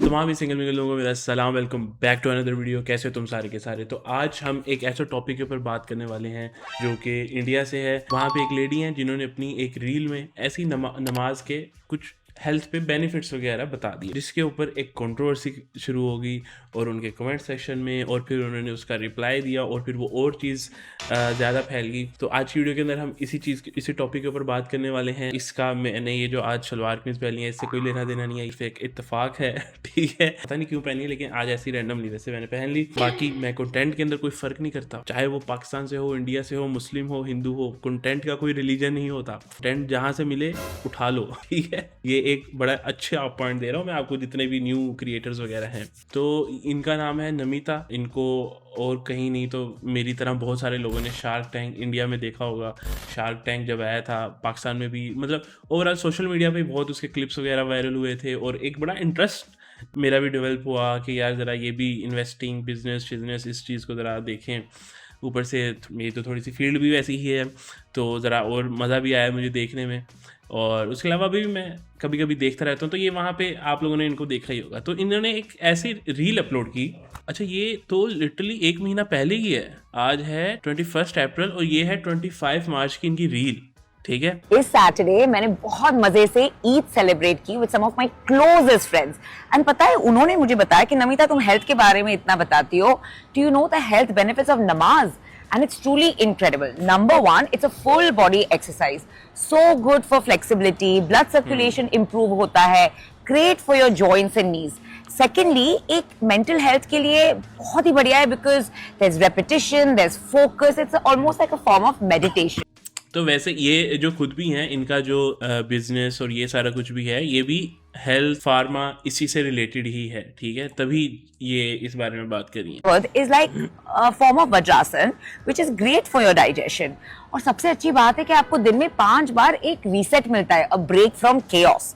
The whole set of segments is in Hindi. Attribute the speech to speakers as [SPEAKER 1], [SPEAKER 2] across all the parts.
[SPEAKER 1] तमाम ही सिंगल मिंगल लोगों को मेरा सलाम, welcome back to another video. कैसे हो तुम सारे के सारे। तो आज हम एक ऐसे टॉपिक के ऊपर बात करने वाले हैं जो कि इंडिया से है। वहाँ पे एक लेडी हैं जिन्होंने अपनी एक रील में ऐसी नमाज के कुछ हेल्थ पे बेनिफिट्स वगैरह बता दिए, जिसके ऊपर एक कंट्रोवर्सी शुरू होगी और उनके कमेंट सेक्शन में, और फिर उन्होंने उसका रिप्लाई दिया और फिर वो और चीज़ ज़्यादा फैल गई। तो आज की वीडियो के अंदर हम इसी टॉपिक के ऊपर बात करने वाले हैं। इसका मैंने ये जो आज शलवार कमीज पहनी है इससे कोई लेना देना नहीं है, इसे एक इत्तेफाक है। ठीक है, पता नहीं क्यों पहनी है, लेकिन आज ऐसी रैंडमली वैसे मैंने पहन ली। बाकी मैं कंटेंट के अंदर कोई फ़र्क नहीं करता, चाहे वो पाकिस्तान से हो, इंडिया से हो, मुस्लिम हो, हिंदू हो। कंटेंट का कोई रिलीजन नहीं होता, कंटेंट जहाँ से मिले उठा लो। ठीक है, ये एक बड़ा अच्छा पॉइंट दे रहा हूँ मैं आपको, जितने भी न्यू क्रिएटर्स वगैरह हैं। तो इनका नाम है नमिता। इनको और कहीं नहीं तो मेरी तरह बहुत सारे लोगों ने शार्क टैंक इंडिया में देखा होगा। शार्क टैंक जब आया था पाकिस्तान में भी, मतलब ओवरऑल सोशल मीडिया पे बहुत उसके क्लिप्स वगैरह वायरल हुए थे, और एक बड़ा इंटरेस्ट मेरा भी डेवलप हुआ कि यार ज़रा ये भी इन्वेस्टिंग बिजनेस इस चीज़ को ज़रा देखें। ऊपर से मेरी तो थोड़ी सी फील्ड भी वैसी ही है, तो ज़रा और मज़ा भी आया मुझे देखने में। और उसके अलावा भी मैं कभी कभी देखता रहता हूँ। तो ये वहाँ पे आप लोगों ने इनको देखा ही होगा। तो इन्होंने एक ऐसी रील अपलोड की। अच्छा, ये तो लिटरली 1 महीना पहले ही है। आज है 21 अप्रैल और ये है 25 मार्च की इनकी रील। ठीक है,
[SPEAKER 2] इस सैटरडे मैंने बहुत मजे से ईद सेलिब्रेट की with some of my closest friends. And पता है, उन्होंने मुझे बताया कि नमिता, तुम हेल्थ के बारे में इतना बताती हो, do you know the health benefits of नमाज? And it's truly incredible. Number one, it's a full body exercise. So good for flexibility, blood circulation improve होता है, great for your joints and knees. Secondly, एक mental health के लिए बहुत ही बढ़िया है because there's repetition, there's focus, it's almost like a form of meditation.
[SPEAKER 1] तो वैसे ये जो खुद भी हैं, इनका जो बिजनेस और ये सारा कुछ भी है, ये भी हेल्थ फार्मा इसी से रिलेटेड ही है। ठीक है, तभी ये इस बारे में बात करी है।
[SPEAKER 2] Is like a form of Vajrasan, which is great for your digestion. और सबसे अच्छी बात है कि आपको दिन में 5 बार एक रीसेट मिलता है, a break from chaos.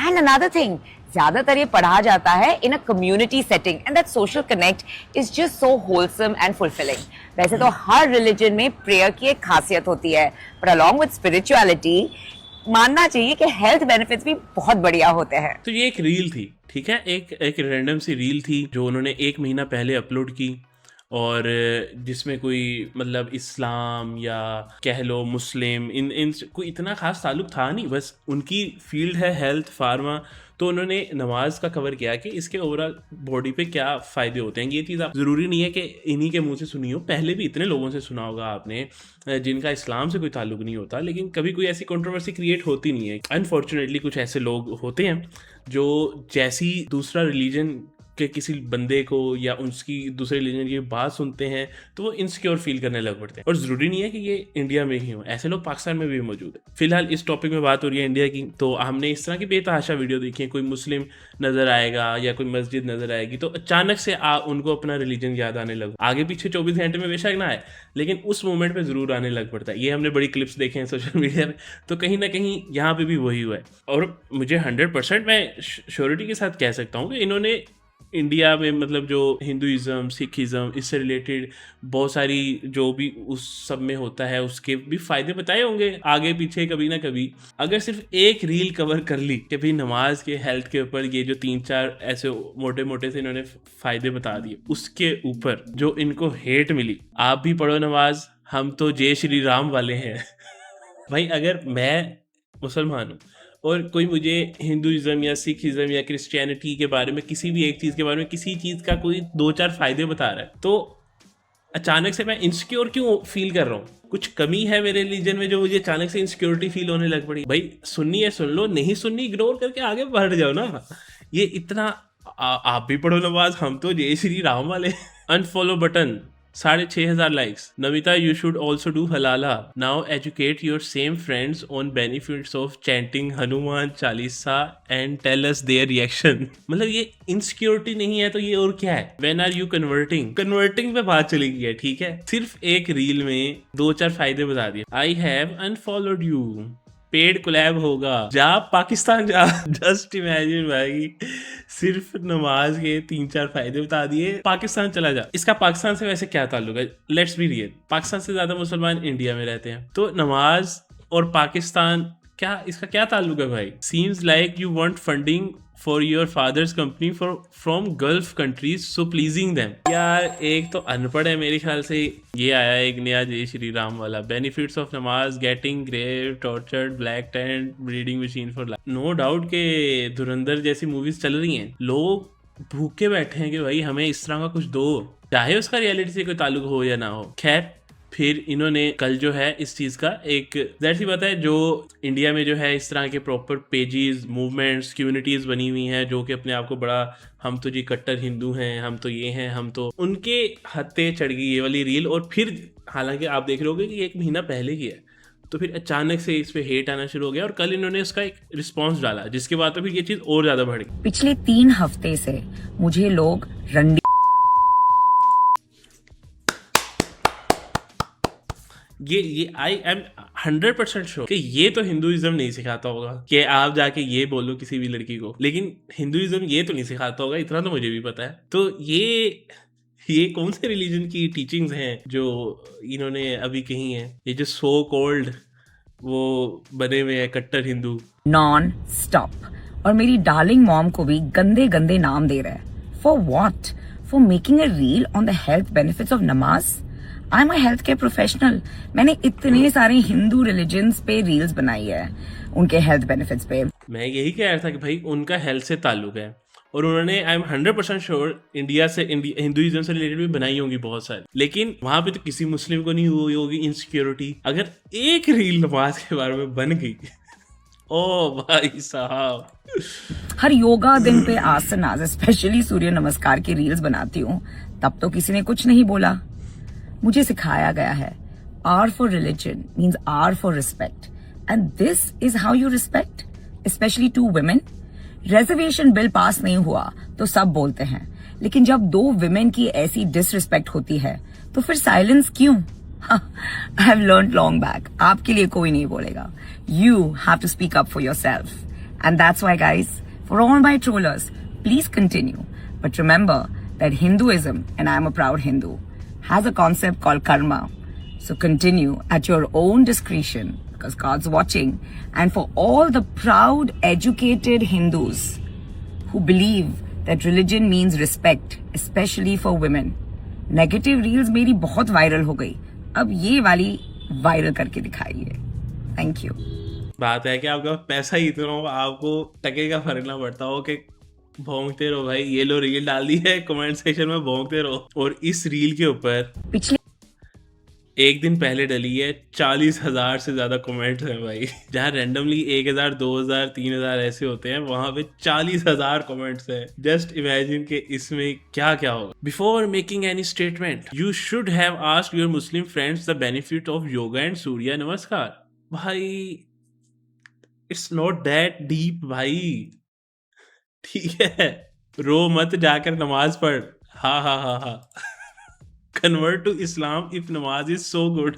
[SPEAKER 2] And another thing, ज्यादातर ये पढ़ा जाता है in a community setting, and that social connect is just so wholesome and fulfilling. वैसे तो हर रिलीजन में प्रेयर की एक खासियत होती है, but along with spirituality, मानना चाहिए कि हेल्थ बेनिफिट्स भी बहुत बढ़िया होते हैं।
[SPEAKER 1] तो ये एक रील थी, ठीक है, एक रैंडम सी रील थी जो उन्होंने 1 महीना पहले अपलोड की, और जिसमें कोई मतलब इस्लाम या कह लो मुस्लिम इन कोई इतना खास ताल्लुक था नहीं। बस उनकी फील्ड है हेल्थ फार्मा, तो उन्होंने नमाज का कवर किया कि इसके ओवरऑल बॉडी पे क्या फ़ायदे होते हैं। ये चीज़ आप ज़रूरी नहीं है कि इन्हीं के मुंह से सुनी हो, पहले भी इतने लोगों से सुना होगा आपने जिनका इस्लाम से कोई ताल्लुक नहीं होता, लेकिन कभी कोई ऐसी कंट्रोवर्सी क्रिएट होती नहीं है। अनफॉर्चुनेटली कुछ ऐसे लोग होते हैं जो जैसी दूसरा रिलीजन के किसी बंदे को या उसकी दूसरे रिलीजन की बात सुनते हैं तो वो इनसिक्योर फील करने लग पड़ते हैं। और ज़रूरी नहीं है कि ये इंडिया में ही हो, ऐसे लोग पाकिस्तान में भी मौजूद है। फिलहाल इस टॉपिक में बात हो रही है इंडिया की, तो हमने इस तरह की बेतहाशा वीडियो देखी है। कोई मुस्लिम नज़र आएगा या कोई मस्जिद नज़र आएगी तो अचानक से उनको अपना रिलीजन याद आने लगा। आगे पीछे 24 घंटे में बेशक ना आए, लेकिन उस मोमेंट पर ज़रूर आने लग पड़ता है। ये हमने बड़ी क्लिप्स देखे हैं सोशल मीडिया पर, तो कहीं ना कहीं यहाँ पर भी वही हुआ है। और मुझे 100% मैं श्योरिटी के साथ कह सकता हूँ कि इन्होंने इंडिया में मतलब जो हिंदुइज़्म, सिखिज़्म, इससे रिलेटेड बहुत सारी जो भी उस सब में होता है उसके भी फ़ायदे बताए होंगे आगे पीछे कभी ना कभी। अगर सिर्फ एक रील कवर कर ली कि भाई नमाज के हेल्थ के ऊपर ये जो 3-4 ऐसे मोटे मोटे से इन्होंने फ़ायदे बता दिए, उसके ऊपर जो इनको हेट मिली, आप भी पढ़ो नमाज, हम तो जय श्री राम वाले हैं। भाई अगर मैं मुसलमान हूँ और कोई मुझे हिंदुइज़्म या सिखिज़्म या क्रिश्चियनिटी के बारे में, किसी भी एक चीज़ के बारे में, किसी चीज़ का कोई 2-4 फ़ायदे बता रहा है, तो अचानक से मैं इनसिक्योर क्यों फील कर रहा हूँ? कुछ कमी है मेरे रिलीजन में जो मुझे अचानक से इनसिक्योरिटी फील होने लग पड़ी। भाई सुननी है सुन लो, नहीं सुननी इग्नोर करके आगे बढ़ जाओ ना। ये इतना आप भी पढ़ो नमाज, हम तो जय श्री राम वाले। Unfollow button, 6,500 likes. Namita, you should also do halala. Now educate your same friends on benefits of chanting Hanuman Chalisa and tell us their reaction. मतलब ये इनसिक्योरिटी नहीं है तो ये और क्या है? व्हेन आर यू कन्वर्टिंग पे बात चली गई है। ठीक है, सिर्फ एक रील में 2-4 फायदे बता दिए। I have unfollowed you, paid collab होगा, जा पाकिस्तान जा। जस्ट इमेजिन भाई, सिर्फ नमाज के 3-4 फायदे बता दिए, पाकिस्तान चला जा। इसका पाकिस्तान से वैसे क्या ताल्लुक है? लेट्स बी रियल, पाकिस्तान से ज्यादा मुसलमान इंडिया में रहते हैं, तो नमाज और पाकिस्तान क्या, इसका क्या ताल्लुक है भाई? Seems like you want funding for your fathers company from gulf countries so pleasing them. यार एक तो अनपढ़ है मेरे ख्याल से। ये आया एक नया जय श्री राम वाला, benefits of namaz, getting grave, tortured, black tent, breeding machine for life. No doubt के धुरंधर जैसी मूवीज चल रही हैं, लोग भूखे बैठे हैं कि भाई हमें इस तरह का कुछ दो, चाहे उसका रियलिटी से कोई ताल्लुक हो या ना हो। खैर फिर इन्होंने कल जो है इस चीज़ का एक जाहिर सी बात है, जो इंडिया में जो है इस तरह के प्रॉपर पेजेस, मूवमेंट्स, कम्युनिटीज़ बनी हुई हैं जो कि अपने आप को बड़ा, हम तो जी कट्टर हिंदू हैं, हम तो ये हैं, हम तो, उनके हत्ते चढ़ गई ये वाली रील। और फिर हालांकि आप देख रहे होगे कि 1 महीना पहले की है, तो फिर अचानक से इस पे हेट आना शुरू हो गया और कल इन्होंने उसका एक रिस्पॉन्स डाला, जिसके बाद तो फिर ये चीज़ और ज़्यादा बढ़ गई।
[SPEAKER 2] पिछले 3 हफ्ते से मुझे लोग रंडी,
[SPEAKER 1] ये आई एम 100% श्योर कि ये तो हिंदुइज्म नहीं सिखाता होगा कि आप जाके ये बोलो किसी भी लड़की को, लेकिन हिंदुइज्म ये तो नहीं सिखाता होगा, इतना तो मुझे भी पता है। तो ये कौन से रिलीजन की टीचिंग्स हैं जो इन्होंने अभी कही हैं, ये जो सो कॉल्ड वो बने हुए हैं कट्टर हिंदू।
[SPEAKER 2] Non stop. और मेरी डार्लिंग मॉम को भी गंदे गंदे नाम दे रहे हैं। For what? For making a reel on the health benefits of namaz. I am a health care professional. मैंने इतने सारे हिंदू रिलीजन्स पे रील्स बनाई है उनके हेल्थ बेनिफिट्स पे।
[SPEAKER 1] मैं यही कह रहा था कि भाई उनका हेल्थ से ताल्लुक है, और उन्होंने आई एम 100% श्योर इंडिया से हिंदुइज्म से रिलेटेड भी बनाई होंगी बहुत सारी, लेकिन वहां पे तो किसी मुस्लिम को नहीं हुई होगी इनसिक्योरिटी। अगर एक रील नमाज के बारे में बन गई ओ भाई साहब।
[SPEAKER 2] हर योगा दिन पे आसनास, स्पेशली सूर्य नमस्कार की रील्स बनाती हूँ, तब तो किसी ने कुछ नहीं बोला। मुझे सिखाया गया है R for religion means R for respect, and this is how you respect, especially to women. Reservation bill pass नहीं हुआ तो सब बोलते हैं, लेकिन जब 2 विमेन की ऐसी डिसरिस्पेक्ट होती है तो फिर साइलेंस क्यों? I have learned long back, आपके लिए कोई नहीं बोलेगा। You have to speak up for yourself, and that's why guys, for all my trollers, please continue, but remember that Hinduism, and I am a proud Hindu, has a concept called karma. So continue at your own discretion because God's watching. And for all the proud, educated Hindus who believe that religion means respect, especially for women, negative reels मेरी बहुत वायरल हो गई, अब ये वाली वायरल करके दिखाइए। Thank you.
[SPEAKER 1] बात है कि आपका पैसा ही इतना हो, आपको टके का फर्क ना पड़ता हो कि भौंकते रहो भाई, ये लो रील डाल दी है, कमेंट सेक्शन में भौंकते रहो। और इस रील के ऊपर
[SPEAKER 2] पिछले
[SPEAKER 1] एक दिन पहले डली है 40,000 से ज्यादा कमेंट्स हैं भाई। जहाँ रैंडमली 1,000, 2,000, 3,000 ऐसे होते हैं, वहां पे 40,000 कमेंट्स हैं। जस्ट इमेजिन के इसमें क्या क्या होगा। Before making any statement you should have asked your Muslim friends the benefit of yoga and Surya namaskar. भाई इट्स नॉट दैट डीप भाई, ठीक है? रो मत, जाकर नमाज पढ़। हा हा हा हा। Convert to Islam if namaz is so good.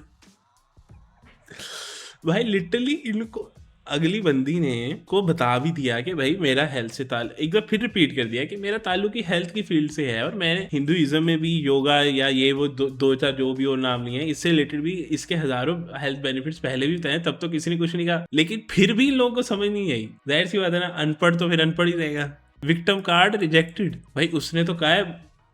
[SPEAKER 1] भाई लिटरली इनको अगली बंदी ने को बता भी दिया कि भाई मेरा हेल्थ से ताल्लुक, एक बार फिर रिपीट कर दिया कि मेरा ताल्लुक ही हेल्थ की फील्ड से है, और मैंने हिंदुइज्म में भी योगा या ये वो दो चार जो भी और नाम नहीं है, इससे रिलेटेड भी इसके हजारों हेल्थ बेनिफिट्स पहले भी बताए, तब तो किसी ने कुछ नहीं कहा। लेकिन फिर भी इन लोगों को समझ नहीं आई। जाहिर सी बात है ना, अनपढ़ तो फिर अनपढ़ ही रहेगा। Victim card rejected. भाई उसने तो कहा है,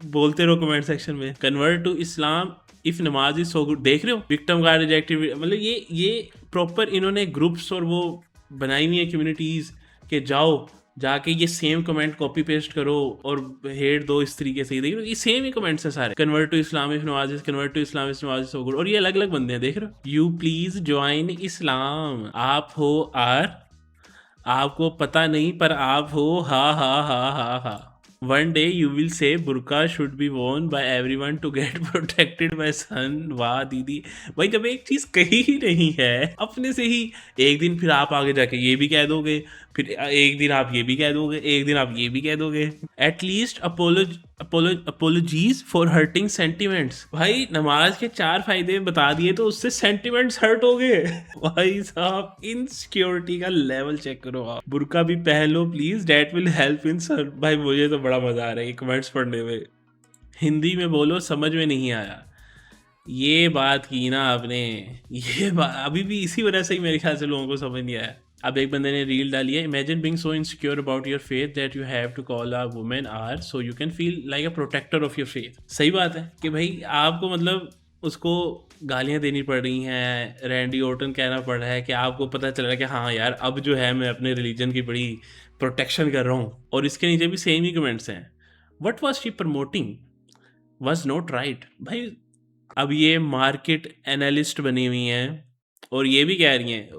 [SPEAKER 1] बोलते रहो कमेंट सेक्शन में, convert to Islam if namaz is so good. देख रहे हो, विक्टिम कार्ड रिजेक्टेड। मतलब ये प्रॉपर इन्होंने ग्रुप्स और वो बनाई हुई है कम्युनिटीज के, जाओ जाके ये सेम कमेंट कॉपी पेस्ट करो और हेट दो इस तरीके से। देख रहे हो, ये सेम ही कमेंट्स है सारे, convert to Islam if namaz is, convert to Islam if namaz is so good, और ये अलग अलग बंदे हैं। देख रहे हो, यू प्लीज ज्वाइन इस्लाम, आप हो आर, आपको पता नहीं पर आप हो हा हा हा हा हा। One day you will say burqa should be worn by everyone to get protected by sun। वाह दीदी, भाई जब एक चीज कही ही नहीं है अपने से ही, एक दिन फिर आप आगे जाके ये भी कह दोगे, फिर एक दिन आप ये भी कह दोगे, एक दिन आप ये भी कह दोगे। At least apologies for hurting sentiments. भाई नमाज के 4 फायदे बता दिए तो उससे सेंटिमेंट्स हर्ट हो गए। भाई साहब इनसिक्योरिटी का लेवल चेक करो आप। बुर्का भी पहनो please, that will help in sir. भाई मुझे तो बड़ा मजा आ रहा है कमेंट्स पढ़ने में। हिंदी में बोलो, समझ में नहीं आया। ये बात की ना आपने, ये बात अभी भी इसी वजह से ही मेरे ख्याल से लोगों को समझ नहीं आया। अब एक बंदे ने रील डाली है, imagine being so insecure about your faith that you have to call a women or so you can feel like a protector of your faith. सही बात है कि भाई आपको मतलब उसको गालियां देनी पड़ रही हैं, रैंडी ऑर्टन कहना पड़ रहा है कि आपको पता चल रहा है कि हाँ यार अब जो है मैं अपने रिलीजन की बड़ी प्रोटेक्शन कर रहा हूँ, और इसके नीचे भी सेम ही कमेंट्स हैं, what was she promoting was not right. भाई अब ये मार्केट एनालिस्ट बनी हुई हैं और ये भी कह रही हैं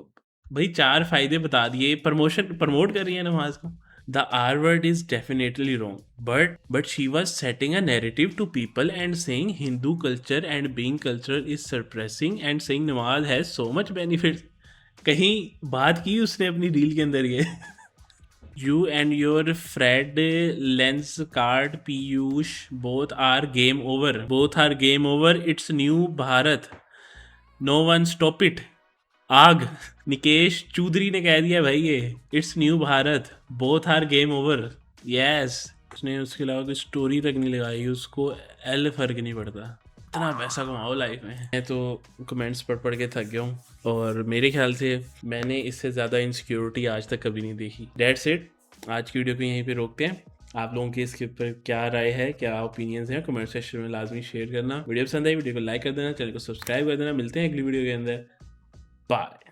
[SPEAKER 1] भाई 4 फायदे बता दिए, प्रमोट कर रही है नमाज को। The R word is definitely wrong but she was setting a narrative to people and saying Hindu culture and being culture is suppressing and saying namaz has so much benefit. कहीं बात की उसने अपनी रील के अंदर ये You and your Fred Lenskart Piyush both are game over. Both are game over. It's new Bharat. No one stop it. आग निकेश चौधरी ने कह दिया भाई ये it's new Bharat, both are game over. Yes, उसने उसके अलावा कोई स्टोरी तक नहीं लगाई, उसको एल फर्क नहीं पड़ता। इतना पैसा कमाओ लाइफ में। मैं तो कमेंट्स पढ़ के थक गया हूँ और मेरे ख्याल से मैंने इससे ज़्यादा इनसिक्योरिटी आज तक कभी नहीं देखी। डेट्स इट, आज की वीडियो को यहीं पे रोकते हैं। आप लोगों की इसके ऊपर क्या राय है, क्या ओपिनियंस हैं, कमेंट सेक्शन में लाजमी शेयर करना। वीडियो पसंद आई वीडियो को लाइक कर देना, चैनल को सब्सक्राइब कर देना। मिलते हैं अगली वीडियो के अंदर। बाय।